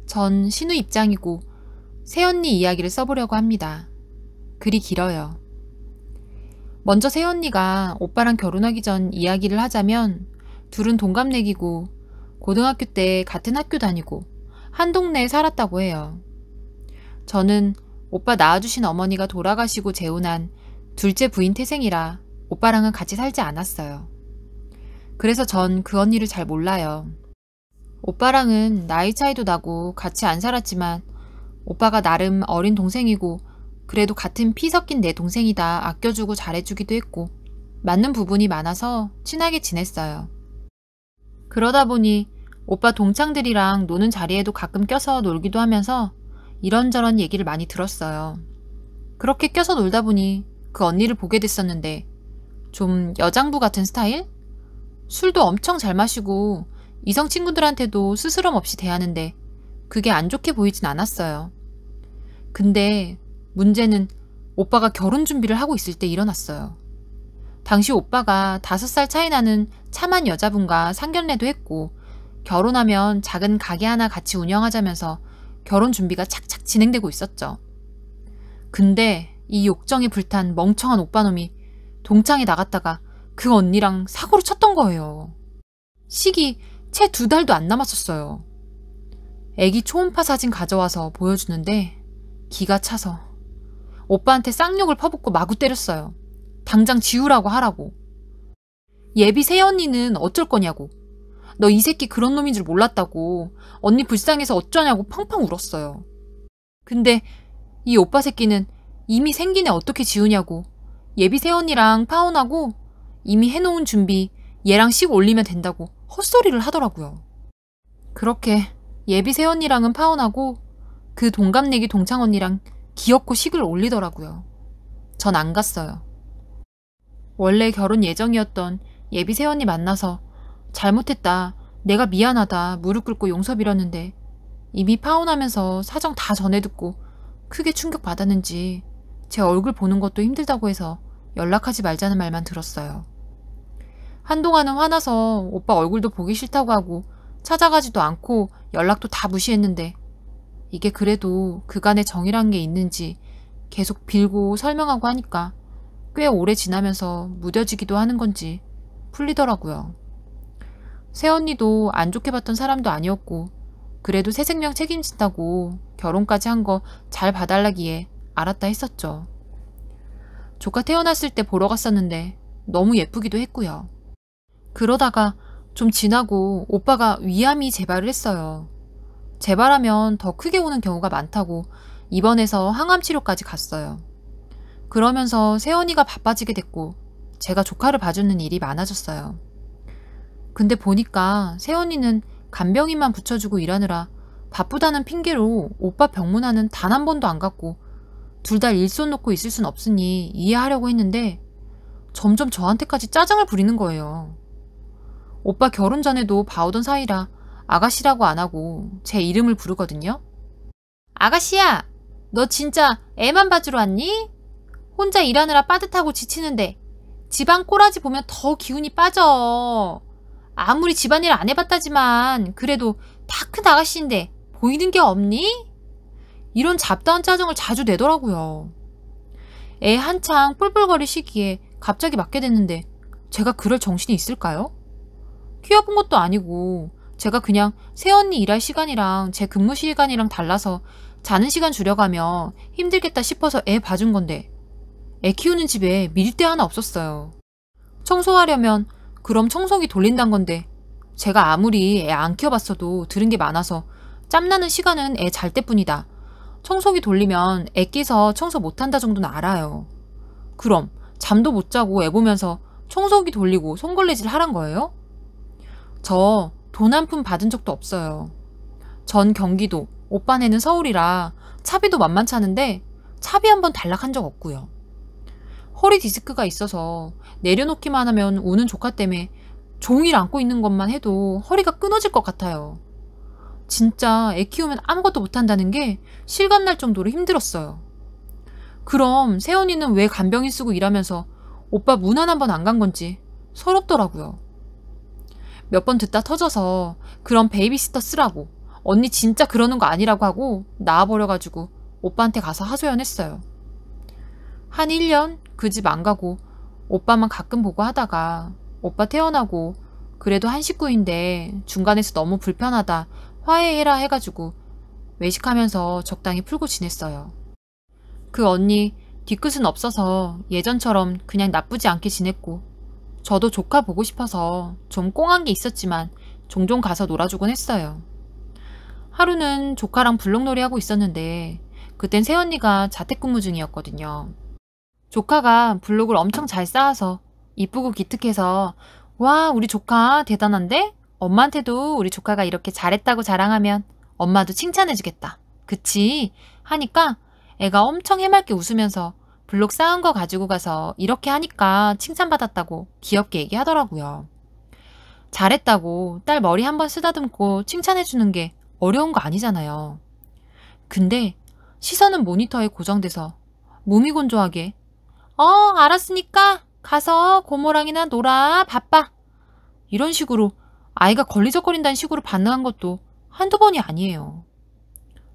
전 신우 입장이고 새언니 이야기를 써보려고 합니다. 글이 길어요. 먼저 새언니가 오빠랑 결혼하기 전 이야기를 하자면 둘은 동갑내기고 고등학교 때 같은 학교 다니고 한 동네에 살았다고 해요. 저는 오빠 낳아주신 어머니가 돌아가시고 재혼한 둘째 부인 태생이라 오빠랑은 같이 살지 않았어요. 그래서 전 그 언니를 잘 몰라요. 오빠랑은 나이 차이도 나고 같이 안 살았지만 오빠가 나름 어린 동생이고 그래도 같은 피 섞인 내 동생이다 아껴주고 잘해주기도 했고 맞는 부분이 많아서 친하게 지냈어요. 그러다 보니 오빠 동창들이랑 노는 자리에도 가끔 껴서 놀기도 하면서 이런저런 얘기를 많이 들었어요. 그렇게 껴서 놀다 보니 그 언니를 보게 됐었는데 좀 여장부 같은 스타일? 술도 엄청 잘 마시고 이성 친구들한테도 스스럼 없이 대하는데 그게 안 좋게 보이진 않았어요. 근데 문제는 오빠가 결혼 준비를 하고 있을 때 일어났어요. 당시 오빠가 5살 차이 나는 참한 여자분과 상견례도 했고 결혼하면 작은 가게 하나 같이 운영하자면서 결혼 준비가 착착 진행되고 있었죠. 근데 이 욕정에 불탄 멍청한 오빠놈이 동창에 나갔다가 그 언니랑 사고를 쳤던 거예요. 시기 채 2달도 안 남았었어요. 애기 초음파 사진 가져와서 보여주는데 기가 차서 오빠한테 쌍욕을 퍼붓고 마구 때렸어요. 당장 지우라고 하라고. 예비 새언니는 어쩔 거냐고. 너 이 새끼 그런 놈인 줄 몰랐다고. 언니 불쌍해서 어쩌냐고 펑펑 울었어요. 근데 이 오빠 새끼는 이미 생긴 애 어떻게 지우냐고. 예비 새언니랑 파혼하고 이미 해놓은 준비 얘랑 식 올리면 된다고 헛소리를 하더라고요. 그렇게 예비 새언니랑은 파혼하고 그 동갑내기 동창 언니랑 기어코 식을 올리더라고요. 전 안 갔어요. 원래 결혼 예정이었던 예비 새언니 만나서 잘못했다, 내가 미안하다 무릎 꿇고 용서 빌었는데 이미 파혼하면서 사정 다 전해 듣고 크게 충격받았는지 제 얼굴 보는 것도 힘들다고 해서 연락하지 말자는 말만 들었어요. 한동안은 화나서 오빠 얼굴도 보기 싫다고 하고 찾아가지도 않고 연락도 다 무시했는데 이게 그래도 그간의 정이란 게 있는지 계속 빌고 설명하고 하니까 꽤 오래 지나면서 무뎌지기도 하는 건지 풀리더라고요. 새언니도 안 좋게 봤던 사람도 아니었고 그래도 새 생명 책임진다고 결혼까지 한 거 잘 봐달라기에 알았다 했었죠. 조카 태어났을 때 보러 갔었는데 너무 예쁘기도 했고요. 그러다가 좀 지나고 오빠가 위암이 재발을 했어요. 재발하면 더 크게 오는 경우가 많다고 입원해서 항암 치료까지 갔어요. 그러면서 새언니가 바빠지게 됐고 제가 조카를 봐주는 일이 많아졌어요. 근데 보니까 새언니는 간병인만 붙여주고 일하느라 바쁘다는 핑계로 오빠 병문안은 단 한 번도 안 갔고 둘 다 일손 놓고 있을 순 없으니 이해하려고 했는데 점점 저한테까지 짜증을 부리는 거예요. 오빠 결혼 전에도 봐오던 사이라 아가씨라고 안 하고 제 이름을 부르거든요. 아가씨야, 너 진짜 애만 봐주러 왔니? 혼자 일하느라 빠듯하고 지치는데 집안 꼬라지 보면 더 기운이 빠져. 아무리 집안일 안 해봤다지만 그래도 다 큰 아가씨인데 보이는 게 없니? 이런 잡다한 짜증을 자주 내더라고요. 애 한창 뿔뿔거릴 시기에 갑자기 맞게 됐는데 제가 그럴 정신이 있을까요? 키워본 것도 아니고 제가 그냥 새언니 일할 시간이랑 제 근무 시간이랑 달라서 자는 시간 줄여가며 힘들겠다 싶어서 애 봐준 건데 애 키우는 집에 밀대 하나 없었어요. 청소하려면 그럼 청소기 돌린단 건데 제가 아무리 애 안 키워봤어도 들은 게 많아서 짬나는 시간은 애 잘 때뿐이다. 청소기 돌리면 애 깨서 청소 못한다 정도는 알아요. 그럼 잠도 못 자고 애 보면서 청소기 돌리고 손걸레질 하란 거예요? 저 돈 한 푼 받은 적도 없어요. 전 경기도, 오빠네는 서울이라 차비도 만만치 않은데 차비 한 번 단락한 적 없고요. 허리 디스크가 있어서 내려놓기만 하면 우는 조카 때문에 종일 안고 있는 것만 해도 허리가 끊어질 것 같아요. 진짜 애 키우면 아무것도 못한다는 게 실감날 정도로 힘들었어요. 그럼 새언니는 왜 간병인 쓰고 일하면서 오빠 문안 한 번 안 간 건지 서럽더라고요. 몇 번 듣다 터져서 그럼 베이비시터 쓰라고 언니 진짜 그러는 거 아니라고 하고 나와버려가지고 오빠한테 가서 하소연했어요. 한 1년 그 집 안 가고 오빠만 가끔 보고 하다가 오빠 태어나고 그래도 한 식구인데 중간에서 너무 불편하다 화해해라 해가지고 외식하면서 적당히 풀고 지냈어요. 그 언니 뒤끝은 없어서 예전처럼 그냥 나쁘지 않게 지냈고 저도 조카 보고 싶어서 좀 꽁한 게 있었지만 종종 가서 놀아주곤 했어요. 하루는 조카랑 블록놀이 하고 있었는데 그땐 새언니가 자택근무 중이었거든요. 조카가 블록을 엄청 잘 쌓아서 이쁘고 기특해서 와 우리 조카 대단한데? 엄마한테도 우리 조카가 이렇게 잘했다고 자랑하면 엄마도 칭찬해주겠다. 그치? 하니까 애가 엄청 해맑게 웃으면서 블록 쌓은 거 가지고 가서 이렇게 하니까 칭찬받았다고 귀엽게 얘기하더라고요. 잘했다고 딸 머리 한번 쓰다듬고 칭찬해주는 게 어려운 거 아니잖아요. 근데 시선은 모니터에 고정돼서 무미건조하게 알았으니까 가서 고모랑이나 놀아. 바빠. 이런 식으로 아이가 걸리적거린다는 식으로 반응한 것도 한두 번이 아니에요.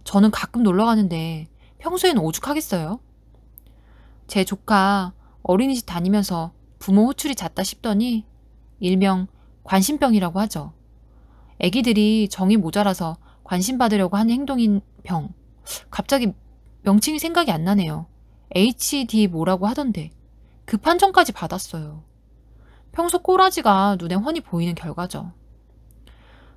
저는 가끔 놀러 가는데 평소엔 오죽하겠어요? 제 조카 어린이집 다니면서 부모 호출이 잦다 싶더니 일명 관심병이라고 하죠. 애기들이 정이 모자라서 관심 받으려고 하는 행동인 병. 갑자기 명칭이 생각이 안 나네요. HD 뭐라고 하던데 그 판정까지 받았어요. 평소 꼬라지가 눈에 훤히 보이는 결과죠.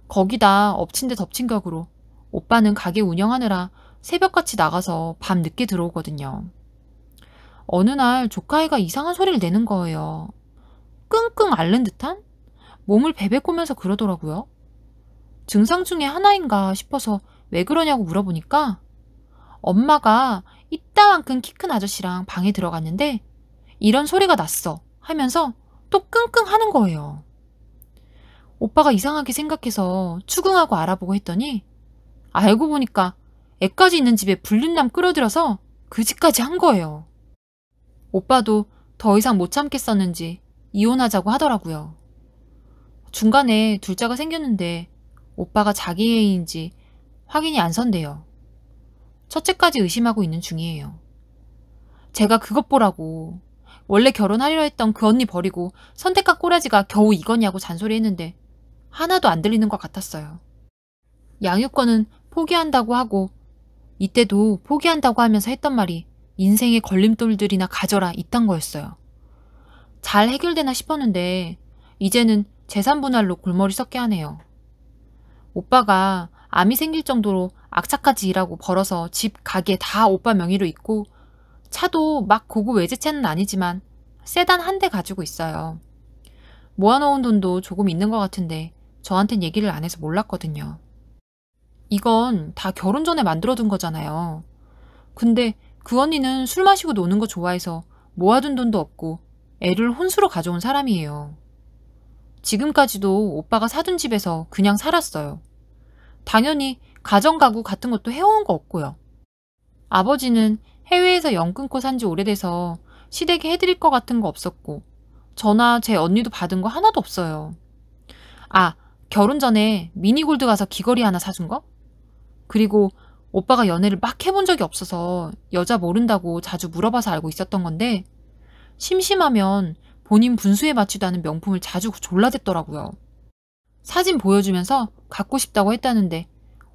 거기다 엎친 데 덮친 격으로 오빠는 가게 운영하느라 새벽같이 나가서 밤 늦게 들어오거든요. 어느 날 조카애가 이상한 소리를 내는 거예요. 끙끙 앓는 듯한? 몸을 베베 꼬면서 그러더라고요. 증상 중에 하나인가 싶어서 왜 그러냐고 물어보니까 엄마가 이따만큼 키 큰 아저씨랑 방에 들어갔는데 이런 소리가 났어 하면서 또 끙끙 하는 거예요. 오빠가 이상하게 생각해서 추궁하고 알아보고 했더니 알고 보니까 애까지 있는 집에 불륜남 끌어들여서 그 집까지 한 거예요. 오빠도 더 이상 못 참겠었는지 이혼하자고 하더라고요. 중간에 둘째가 생겼는데 오빠가 자기 애인지 확인이 안 선대요. 첫째까지 의심하고 있는 중이에요. 제가 그것 보라고 원래 결혼하려 했던 그 언니 버리고 선택한 꼬라지가 겨우 이거냐고 잔소리했는데 하나도 안 들리는 것 같았어요. 양육권은 포기한다고 하고 이때도 포기한다고 하면서 했던 말이 인생의 걸림돌들이나 가져라 이딴 거였어요. 잘 해결되나 싶었는데 이제는 재산 분할로 골머리 썩게 하네요. 오빠가 암이 생길 정도로 악착같이 일하고 벌어서 집, 가게 다 오빠 명의로 있고 차도 막 고급 외제차는 아니지만 세단 한 대 가지고 있어요. 모아놓은 돈도 조금 있는 것 같은데 저한텐 얘기를 안 해서 몰랐거든요. 이건 다 결혼 전에 만들어둔 거잖아요. 근데 그 언니는 술 마시고 노는 거 좋아해서 모아둔 돈도 없고 애를 혼수로 가져온 사람이에요. 지금까지도 오빠가 사둔 집에서 그냥 살았어요. 당연히 가정가구 같은 것도 해온 거 없고요. 아버지는 해외에서 연 끊고 산 지 오래돼서 시댁에 해드릴 거 같은 거 없었고 저나 제 언니도 받은 거 하나도 없어요. 아, 결혼 전에 미니골드 가서 귀걸이 하나 사준 거? 그리고 오빠가 연애를 막 해본 적이 없어서 여자 모른다고 자주 물어봐서 알고 있었던 건데 심심하면 본인 분수에 맞지도 않은 명품을 자주 졸라댔더라고요. 사진 보여주면서 갖고 싶다고 했다는데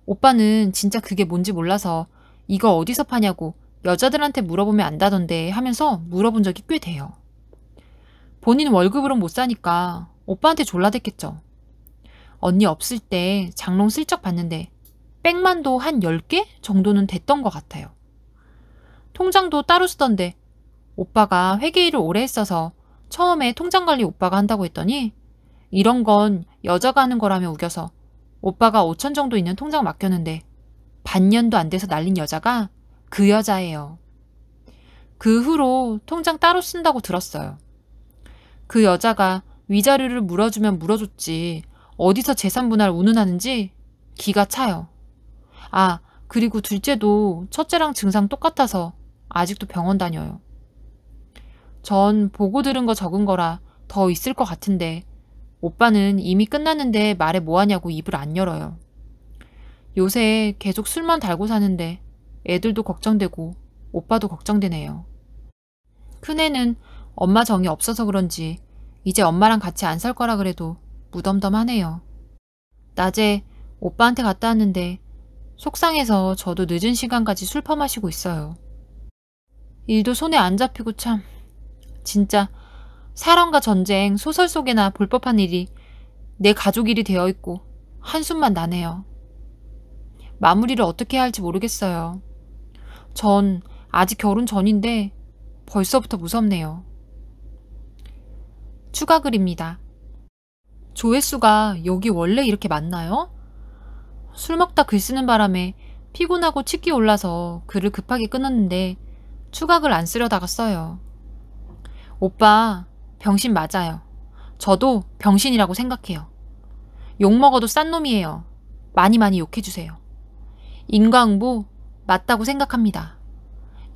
오빠는 진짜 그게 뭔지 몰라서 이거 어디서 파냐고 여자들한테 물어보면 안다던데 하면서 물어본 적이 꽤 돼요. 본인 월급으로 못 사니까 오빠한테 졸라댔겠죠. 언니 없을 때 장롱 슬쩍 봤는데 백만도 한 10개 정도는 됐던 것 같아요. 통장도 따로 쓰던데 오빠가 회계일을 오래 했어서 처음에 통장 관리 오빠가 한다고 했더니 이런 건 여자가 하는 거라며 우겨서 오빠가 5천 정도 있는 통장 맡겼는데 반년도 안 돼서 날린 여자가 그 여자예요. 그 후로 통장 따로 쓴다고 들었어요. 그 여자가 위자료를 물어주면 물어줬지 어디서 재산 분할 운운하는지 기가 차요. 아, 그리고 둘째도 첫째랑 증상 똑같아서 아직도 병원 다녀요. 전 보고 들은 거 적은 거라 더 있을 것 같은데 오빠는 이미 끝났는데 말해 뭐하냐고 입을 안 열어요. 요새 계속 술만 달고 사는데 애들도 걱정되고 오빠도 걱정되네요. 큰애는 엄마 정이 없어서 그런지 이제 엄마랑 같이 안 살 거라 그래도 무덤덤하네요. 낮에 오빠한테 갔다 왔는데 속상해서 저도 늦은 시간까지 술 퍼마시고 있어요. 일도 손에 안 잡히고 참, 진짜 사랑과 전쟁 소설 속에나 볼 법한 일이 내 가족 일이 되어 있고 한숨만 나네요. 마무리를 어떻게 해야 할지 모르겠어요. 전 아직 결혼 전인데 벌써부터 무섭네요. 추가 글입니다. 조회수가 여기 원래 이렇게 많나요? 술 먹다 글 쓰는 바람에 피곤하고 치기 올라서 글을 급하게 끊었는데 추가 글 안 쓰려다가 써요. 오빠, 병신 맞아요. 저도 병신이라고 생각해요. 욕먹어도 싼 놈이에요. 많이 많이 욕해주세요. 인과응보 맞다고 생각합니다.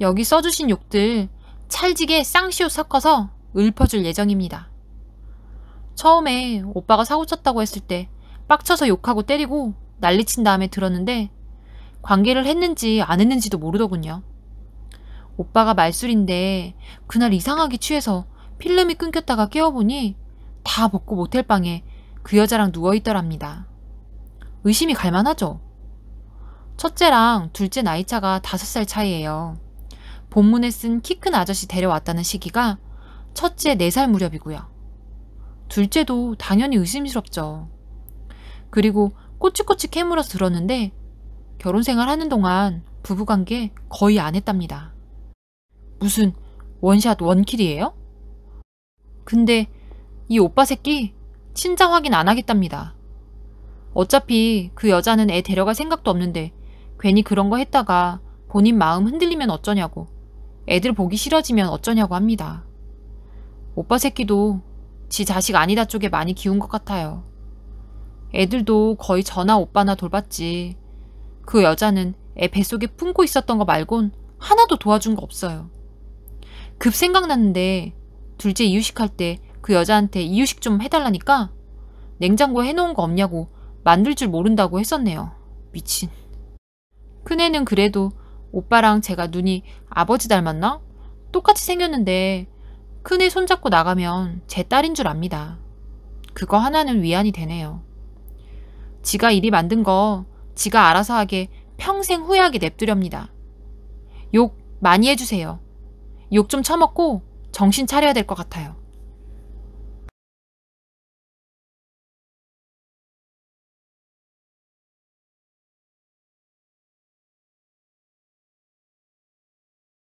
여기 써주신 욕들 찰지게 쌍시옷 섞어서 읊어줄 예정입니다. 처음에 오빠가 사고 쳤다고 했을 때 빡쳐서 욕하고 때리고 난리친 다음에 들었는데 관계를 했는지 안 했는지도 모르더군요. 오빠가 말술인데 그날 이상하게 취해서 필름이 끊겼다가 깨어보니 다 벗고 모텔 방에 그 여자랑 누워있더랍니다. 의심이 갈만하죠? 첫째랑 둘째 나이차가 5살 차이예요. 본문에 쓴 키 큰 아저씨 데려왔다는 시기가 첫째 4살 무렵이고요. 둘째도 당연히 의심스럽죠. 그리고 꼬치꼬치 캐물어서 들었는데 결혼생활 하는 동안 부부관계 거의 안 했답니다. 무슨 원샷 원킬이에요? 근데 이 오빠 새끼 친자 확인 안 하겠답니다. 어차피 그 여자는 애 데려갈 생각도 없는데 괜히 그런 거 했다가 본인 마음 흔들리면 어쩌냐고, 애들 보기 싫어지면 어쩌냐고 합니다. 오빠 새끼도 지 자식 아니다 쪽에 많이 기운 것 같아요. 애들도 거의 저나 오빠나 돌봤지. 그 여자는 애 뱃속에 품고 있었던 거 말곤 하나도 도와준 거 없어요. 급 생각났는데 둘째 이유식 할 때 그 여자한테 이유식 좀 해달라니까 냉장고에 해놓은 거 없냐고 만들 줄 모른다고 했었네요. 미친. 큰애는 그래도 오빠랑 제가 눈이 아버지 닮았나? 똑같이 생겼는데 큰애 손잡고 나가면 제 딸인 줄 압니다. 그거 하나는 위안이 되네요. 지가 이리 만든 거 지가 알아서 하게 평생 후회하게 냅두렵니다. 욕 많이 해주세요. 욕 좀 처먹고 정신 차려야 될 것 같아요.